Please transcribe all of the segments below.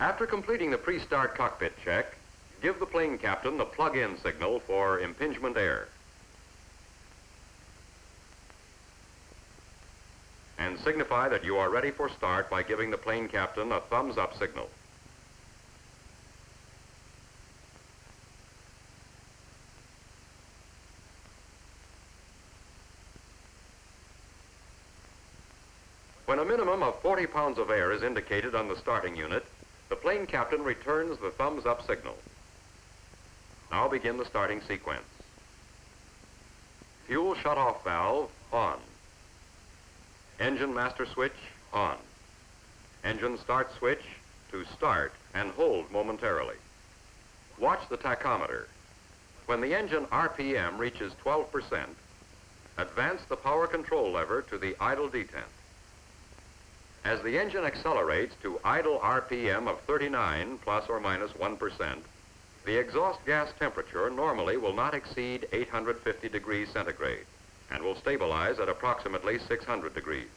After completing the pre-start cockpit check, give the plane captain the plug-in signal for impingement air. And signify that you are ready for start by giving the plane captain a thumbs-up signal. When a minimum of 40 pounds of air is indicated on the starting unit, the plane captain returns the thumbs-up signal. Now begin the starting sequence. Fuel shut-off valve on. Engine master switch on. Engine start switch to start and hold momentarily. Watch the tachometer. When the engine RPM reaches 12%, advance the power control lever to the idle detent. As the engine accelerates to idle RPM of 39 plus or minus 1%, the exhaust gas temperature normally will not exceed 850 degrees centigrade and will stabilize at approximately 600 degrees.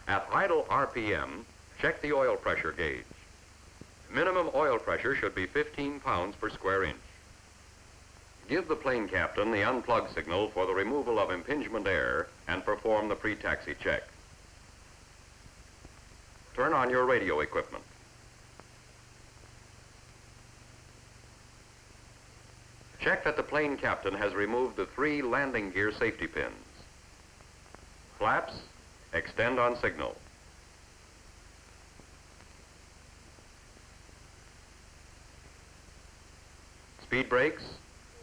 At idle RPM, check the oil pressure gauge. Minimum oil pressure should be 15 pounds per square inch. Give the plane captain the unplug signal for the removal of impingement air and perform the pre-taxi check. Turn on your radio equipment. Check that the plane captain has removed the 3 landing gear safety pins. Flaps, extend on signal. Speed brakes,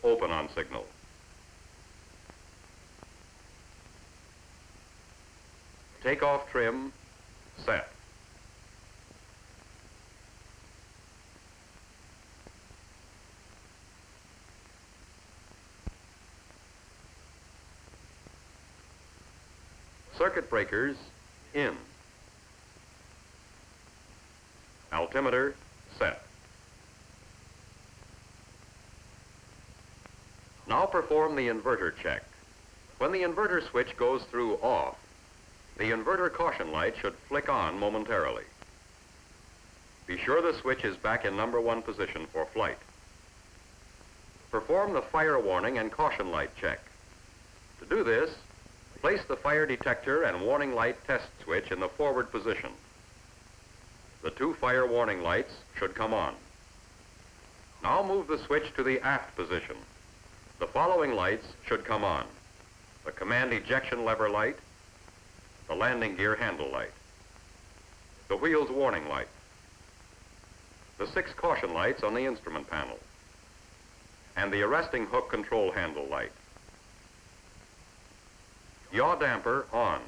open on signal. Takeoff trim, set. Circuit breakers in. Altimeter set. Now perform the inverter check. When the inverter switch goes through off, the inverter caution light should flick on momentarily. Be sure the switch is back in number 1 position for flight. Perform the fire warning and caution light check. To do this, place the fire detector and warning light test switch in the forward position. The 2 fire warning lights should come on. Now move the switch to the aft position. The following lights should come on: the command ejection lever light, the landing gear handle light, the wheels warning light, the 6 caution lights on the instrument panel, and the arresting hook control handle light. Yaw damper on.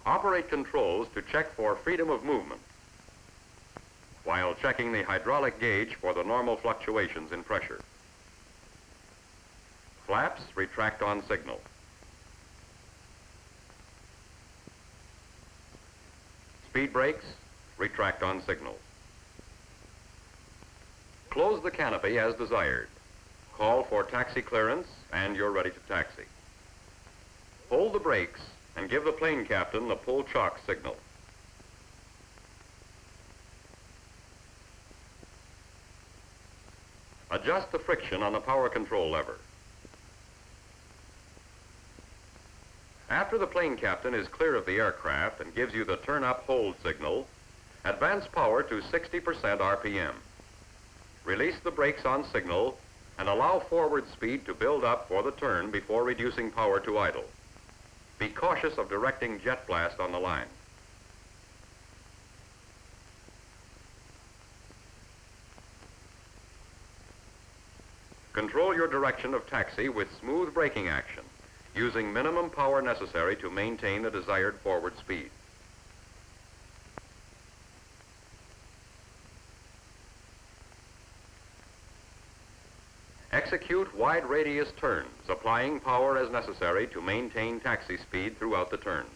Operate controls to check for freedom of movement while checking the hydraulic gauge for the normal fluctuations in pressure. Flaps retract on signal. Speed brakes retract on signal. Close the canopy as desired. Call for taxi clearance and you're ready to taxi. Hold the brakes and give the plane captain the pull chock signal. Adjust the friction on the power control lever. After the plane captain is clear of the aircraft and gives you the turn up hold signal, advance power to 60% RPM. Release the brakes on signal and allow forward speed to build up for the turn before reducing power to idle. Be cautious of directing jet blast on the line. Control your direction of taxi with smooth braking action, using minimum power necessary to maintain the desired forward speed. Execute wide radius turns, applying power as necessary to maintain taxi speed throughout the turns.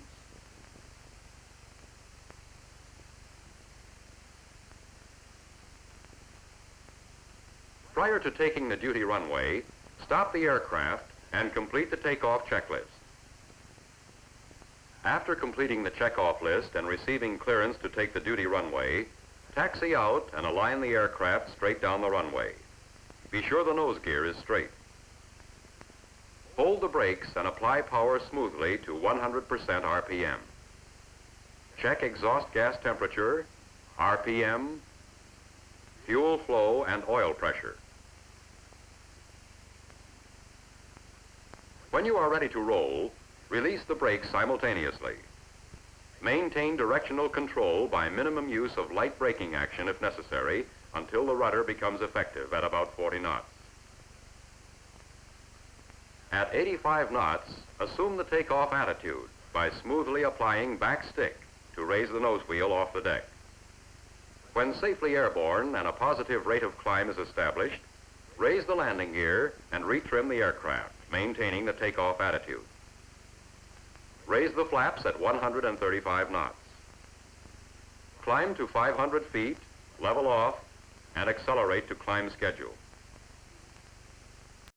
Prior to taking the duty runway, stop the aircraft and complete the takeoff checklist. After completing the checkoff list and receiving clearance to take the duty runway, taxi out and align the aircraft straight down the runway. Be sure the nose gear is straight. Hold the brakes and apply power smoothly to 100% RPM. Check exhaust gas temperature, RPM, fuel flow, and oil pressure. When you are ready to roll, release the brakes simultaneously. Maintain directional control by minimum use of light braking action if necessary until the rudder becomes effective at about 40 knots. At 85 knots, assume the takeoff attitude by smoothly applying back stick to raise the nose wheel off the deck. When safely airborne and a positive rate of climb is established, raise the landing gear and retrim the aircraft, maintaining the takeoff attitude. Raise the flaps at 135 knots. Climb to 500 feet, level off, and accelerate to climb schedule.